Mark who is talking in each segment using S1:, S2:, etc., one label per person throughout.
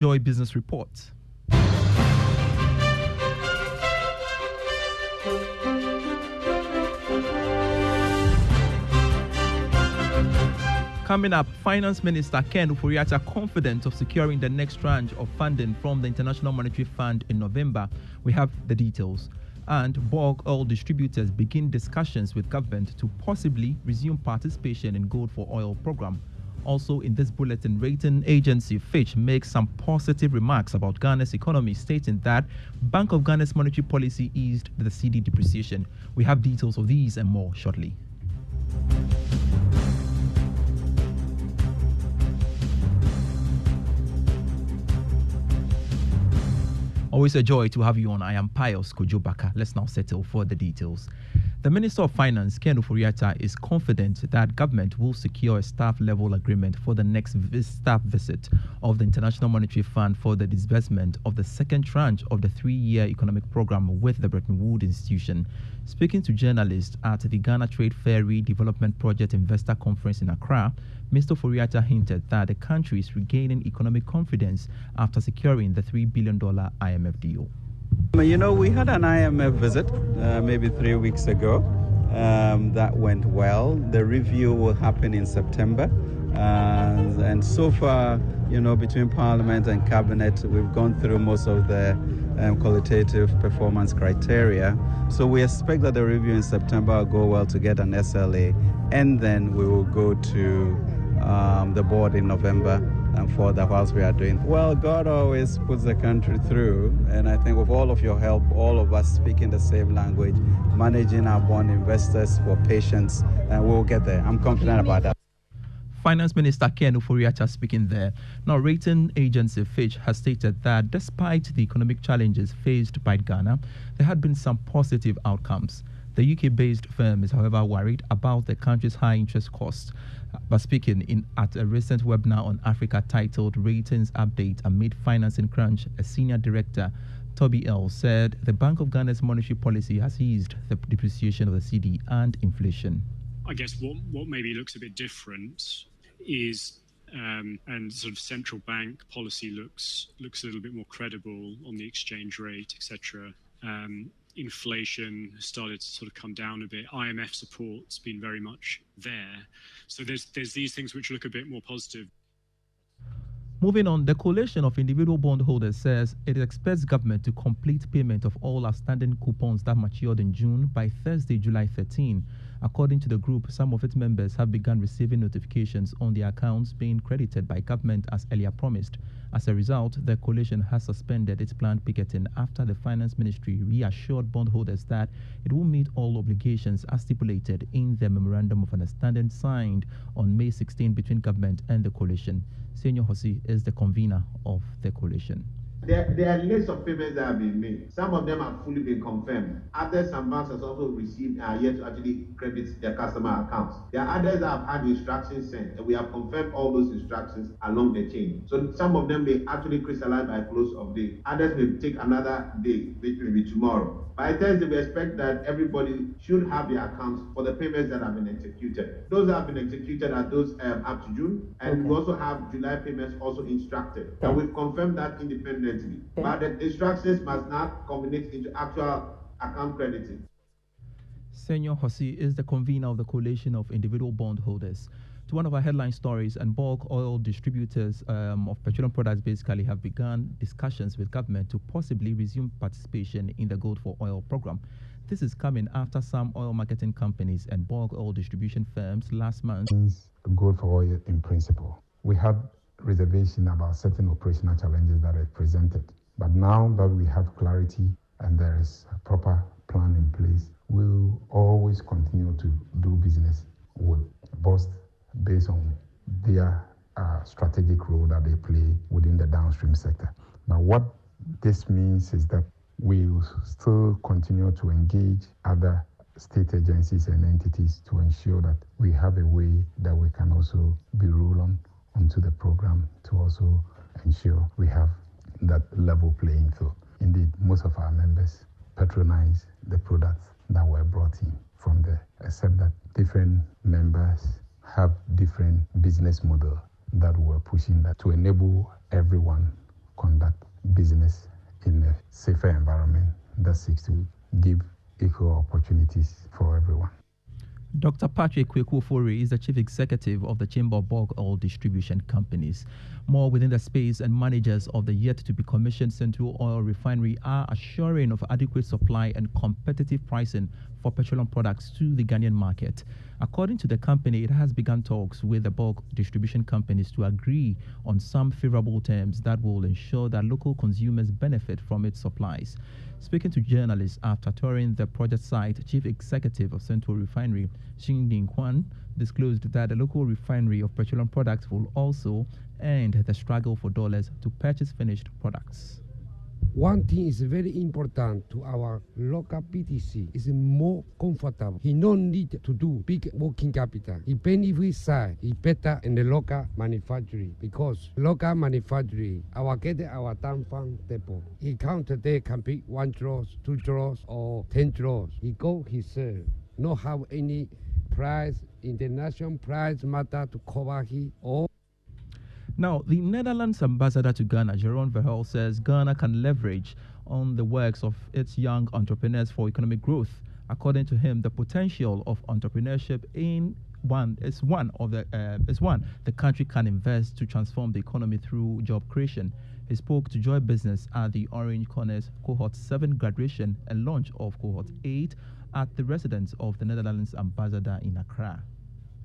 S1: Joy Business Report. Coming up, Finance Minister Ken Ofori-Atta confident of securing the next tranche of funding from the International Monetary Fund in November. We have the details. And bulk oil distributors begin discussions with government to possibly resume participation in Gold for Oil program. Also in this bulletin, rating agency Fitch makes some positive remarks about Ghana's economy, stating that Bank of Ghana's monetary policy eased the cedi depreciation. We have details of these and more shortly. Always a joy to have you on. I am Pius Kojobaka. Let's now settle for the details. The Minister of Finance, Ken Ofori-Atta, is confident that government will secure a staff-level agreement for the next staff visit of the International Monetary Fund for the disbursement of the second tranche of the 3-year economic program with the Bretton Woods institution. Speaking to journalists at the Ghana Trade Ferry Development Project Investor Conference in Accra, Mr. Ofori-Atta hinted that the country is regaining economic confidence after securing the $3 billion IMF deal.
S2: You know, we had an IMF visit maybe 3 weeks ago. That went well. The review will happen in September. And so far, you know, between Parliament and Cabinet, we've gone through most of the qualitative performance criteria. So we expect that the review in September will go well to get an SLA. And then we will go to the board in November and for the whilst we are doing. Well, God always puts the country through, and I think with all of your help, all of us speaking the same language, managing our bond investors for patience, and we'll get there. I'm confident about that.
S1: Finance Minister Ken Ofori-Atta speaking there. Now, rating agency Fitch has stated that despite the economic challenges faced by Ghana, there had been some positive outcomes. The UK-based firm is, however, worried about the country's high interest costs. But speaking at a recent webinar on Africa titled Ratings Update Amid Financing Crunch, a senior director, Toby L., said the Bank of Ghana's monetary policy has eased the depreciation of the cedi and inflation.
S3: I guess what maybe looks a bit different is, and sort of central bank policy looks a little bit more credible on the exchange rate, etc. Inflation has started to sort of come down a bit. IMF support's been very much there. So there's these things which look a bit more positive.
S1: Moving on, the coalition of individual bondholders says it expects government to complete payment of all outstanding coupons that matured in June by Thursday, July 13. According to the group, some of its members have begun receiving notifications on their accounts being credited by government as earlier promised. As a result, the coalition has suspended its planned picketing after the Finance Ministry reassured bondholders that it will meet all obligations as stipulated in the Memorandum of Understanding signed on May 16 between government and the coalition. Senor Hosi is the convener of the coalition.
S4: There are lists of payments that have been made. Some of them have fully been confirmed. Others, some banks have also received yet to actually credit their customer accounts. There are others that have had instructions sent, and we have confirmed all those instructions along the chain. So some of them may actually crystallize by close of day. Others may take another day, which may be tomorrow. By Thursday, we expect that everybody should have their accounts for the payments that have been executed. Those that have been executed are those up to June, and we also have July payments also instructed. And we've confirmed that independently. But the instructions must not culminate into actual account crediting.
S1: Senor Hosi is the convener of the coalition of individual bondholders. To one of our headline stories, and bulk oil distributors of petroleum products basically have begun discussions with government to possibly resume participation in the Gold for Oil program. This is coming after some oil marketing companies and bulk oil distribution firms last month.
S5: Gold for Oil in principle. We had reservation about certain operational challenges that are presented. But now that we have clarity and there is a proper plan in place, we'll always continue to do business with BOST based on their strategic role that they play within the downstream sector. Now, what this means is that we will still continue to engage other state agencies and entities to ensure that we have a way that we can also be rolled on onto the program to also ensure we have that level playing field. Indeed, most of our members patronize the products that were brought in from there, except that different members have different business model that we're pushing that to enable everyone business in a safer environment that seeks to give equal opportunities for everyone.
S1: Dr. Patrick Ofori is the Chief Executive of the Chamber of Bulk Oil Distribution Companies. More within the space, and managers of the yet-to-be-commissioned Central Oil Refinery are assuring of adequate supply and competitive pricing for petroleum products to the Ghanaian market. According to the company, it has begun talks with the bulk distribution companies to agree on some favorable terms that will ensure that local consumers benefit from its supplies. Speaking to journalists after touring the project site, Chief Executive of Central Refinery, Xingding Kwan, disclosed that the local refinery of petroleum products will also end the struggle for dollars to purchase finished products.
S6: One thing is very important to our local PTC is more comfortable. He don't need to do big working capital. He benefit side is better in the local manufacturing because local manufacturing, our get our tanfang depot. He count today can be 1 draws, 2 draws, or 10 draws. He go he sell. No have any price, international price matter to cover he or.
S1: Now, the Netherlands ambassador to Ghana, Jeroen Verheul, says Ghana can leverage on the works of its young entrepreneurs for economic growth. According to him, the potential of entrepreneurship is one the country can invest to transform the economy through job creation. He spoke to Joy Business at the Orange Corners Cohort 7 graduation and launch of Cohort 8 at the residence of the Netherlands ambassador in Accra.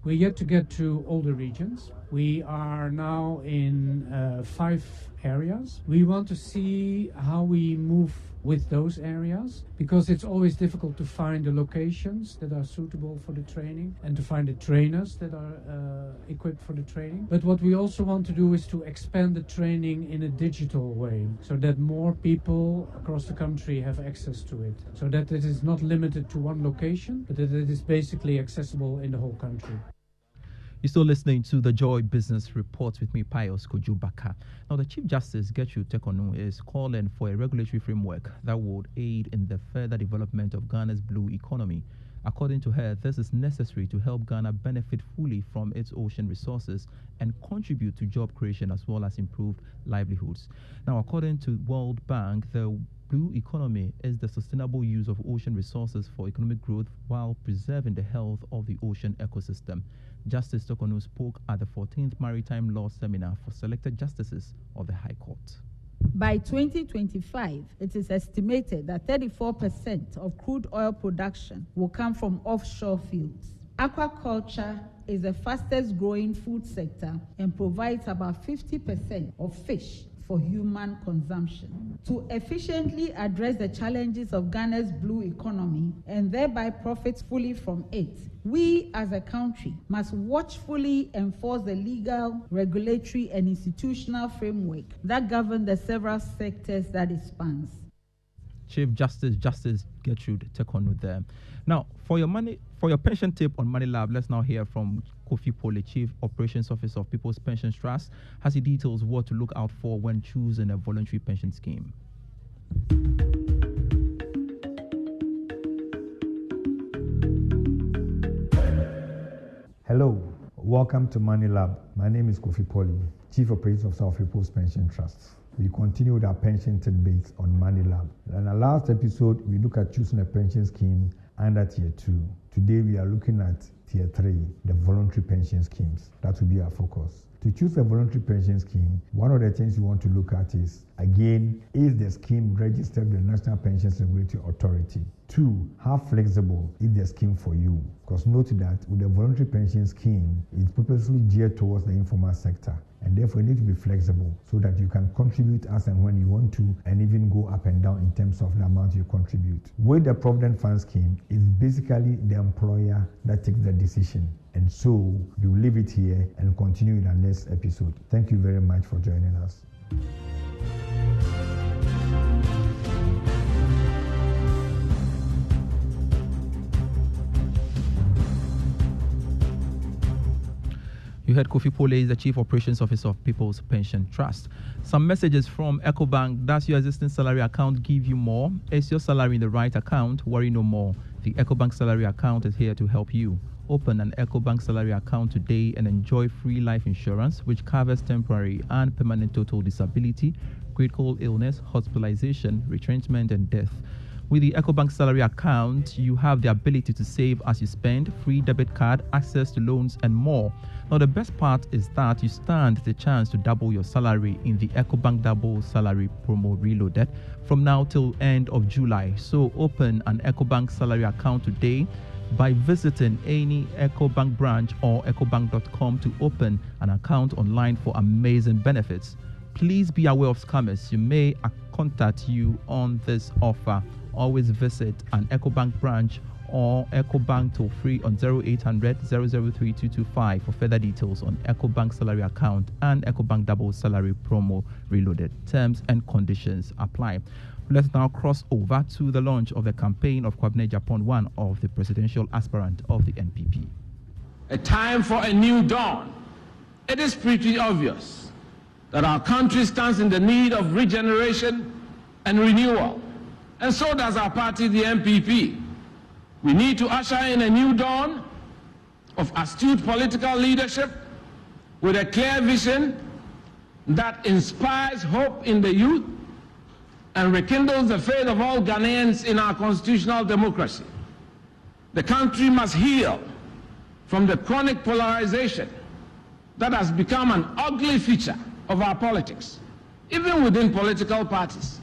S7: We're yet to get to all the regions. We are now in 5 areas. We want to see how we move with those areas because it's always difficult to find the locations that are suitable for the training and to find the trainers that are equipped for the training. But what we also want to do is to expand the training in a digital way so that more people across the country have access to it, so that it is not limited to one location, but that it is basically accessible in the whole country.
S1: You're still listening to the Joy Business Report with me, Pius Kojubaka. Now, the Chief Justice, Gertrude Tekonu, is calling for a regulatory framework that would aid in the further development of Ghana's blue economy. According to her, this is necessary to help Ghana benefit fully from its ocean resources and contribute to job creation as well as improved livelihoods. Now, according to World Bank, the blue economy is the sustainable use of ocean resources for economic growth while preserving the health of the ocean ecosystem. Justice Tekonu spoke at the 14th Maritime Law Seminar for selected justices of the High Court.
S8: By 2025, it is estimated that 34% of crude oil production will come from offshore fields. Aquaculture is the fastest growing food sector and provides about 50% of fish for human consumption. To efficiently address the challenges of Ghana's blue economy and thereby profit fully from it, we as a country must watchfully enforce the legal, regulatory, and institutional framework that govern the several sectors that it spans.
S1: Chief Justice Gertrude Tekonu there. Now, for your pension tip on Money Lab, let's now hear from Kofi Pole, Chief Operations Officer of People's Pension Trust, has he details what to look out for when choosing a voluntary pension scheme.
S9: Hello, welcome to Money Lab. My name is Kofi Pole, Chief Operations Officer of People's Pension Trust. We continue with our pension tidbits on Money Lab. In our last episode, we look at choosing a pension scheme under Tier 2. Today, we are looking at Tier 3, the voluntary pension schemes. That will be our focus. To choose a voluntary pension scheme, one of the things you want to look at is, again, is the scheme registered with the National Pensions Regulatory Authority? 2, how flexible is the scheme for you? Because note that with the voluntary pension scheme, it's purposely geared towards the informal sector. And therefore, you need to be flexible so that you can contribute as and when you want to, and even go up and down in terms of the amount you contribute. With the Provident Fund scheme, it's basically the employer that takes the decision. And so, we will leave it here and continue in our next episode. Thank you very much for joining us.
S1: You heard Kofi Pole is the Chief Operations Officer of People's Pension Trust. Some messages from EcoBank. Does your existing salary account give you more? Is your salary in the right account? Worry no more. The EcoBank salary account is here to help you. Open an EcoBank salary account today and enjoy free life insurance, which covers temporary and permanent total disability, critical illness, hospitalization, retrenchment, and death. With the EcoBank salary account, you have the ability to save as you spend, free debit card, access to loans, and more. Now, the best part is that you stand the chance to double your salary in the EcoBank Double Salary Promo Reloaded from now till end of July. So open an EcoBank salary account today by visiting any EcoBank branch or ecobank.com to open an account online for amazing benefits. Please be aware of scammers. You may contact you on this offer. Always visit an EcoBank branch or EcoBank toll free on 0800 003 225 for further details on EcoBank salary account and EcoBank Double Salary Promo Reloaded. Terms and conditions apply. Let's now cross over to the launch of the campaign of Kwabena Japan, one of the presidential aspirant of the NPP.
S10: A time for a new dawn. It is pretty obvious that our country stands in the need of regeneration and renewal, and so does our party, the NPP. We need to usher in a new dawn of astute political leadership with a clear vision that inspires hope in the youth and rekindles the faith of all Ghanaians in our constitutional democracy. The country must heal from the chronic polarization that has become an ugly feature of our politics, even within political parties.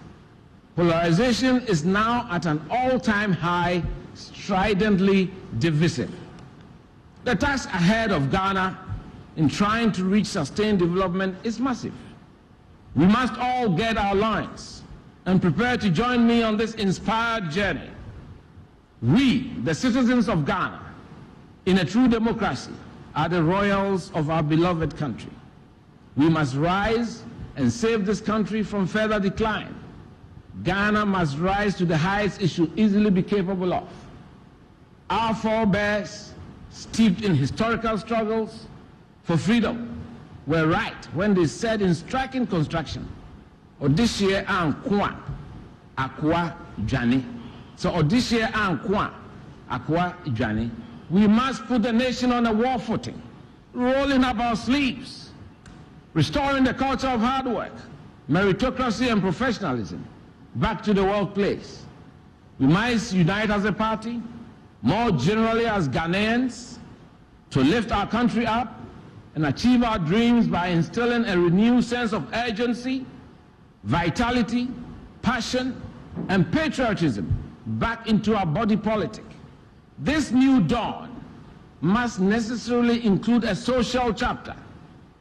S10: Polarization is now at an all-time high, stridently divisive. The task ahead of Ghana in trying to reach sustained development is massive. We must all get our lines and prepare to join me on this inspired journey. We, the citizens of Ghana, in a true democracy, are the royals of our beloved country. We must rise and save this country from further decline. Ghana must rise to the heights it should easily be capable of. Our forebears, steeped in historical struggles for freedom, were right when they said in striking construction, Odishie ankwa, akwa jani. So Odishie ankwa, akwa jani. We must put the nation on a war footing, rolling up our sleeves, restoring the culture of hard work, meritocracy and professionalism back to the workplace. We must unite as a party, more generally as Ghanaians, to lift our country up and achieve our dreams by instilling a renewed sense of urgency, vitality, passion, and patriotism back into our body politic. This new dawn must necessarily include a social chapter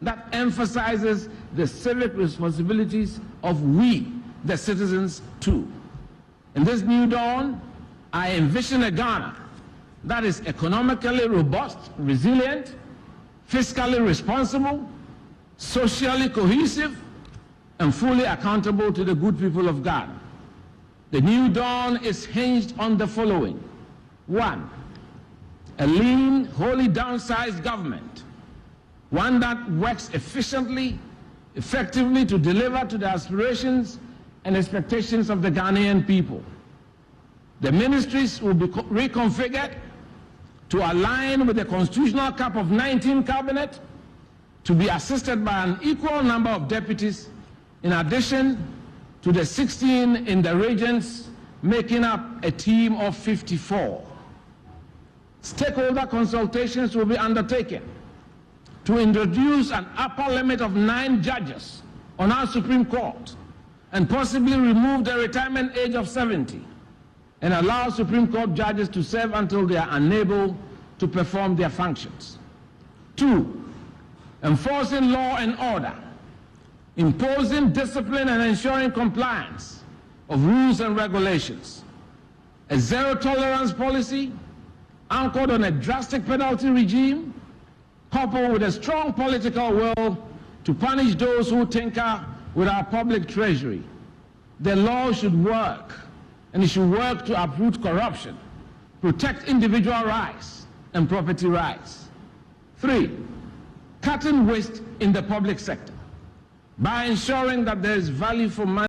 S10: that emphasizes the civic responsibilities of we, the citizens, too. In this new dawn, I envision a Ghana that is economically robust, resilient, fiscally responsible, socially cohesive, and fully accountable to the good people of Ghana. The new dawn is hinged on the following. 1, a lean, wholly downsized government, one that works efficiently, effectively to deliver to the aspirations and expectations of the Ghanaian people. The ministries will be reconfigured to align with the constitutional cap of 19 cabinet, to be assisted by an equal number of deputies, in addition to the 16 in the regions, making up a team of 54. Stakeholder consultations will be undertaken to introduce an upper limit of 9 judges on our Supreme Court and possibly remove the retirement age of 70 and allow Supreme Court judges to serve until they are unable to perform their functions. 2, enforcing law and order, imposing discipline and ensuring compliance of rules and regulations. A zero-tolerance policy anchored on a drastic penalty regime, coupled with a strong political will to punish those who tinker with our public treasury. The law should work, and it should work to uproot corruption, protect individual rights and property rights. 3, cutting waste in the public sector by ensuring that there is value for money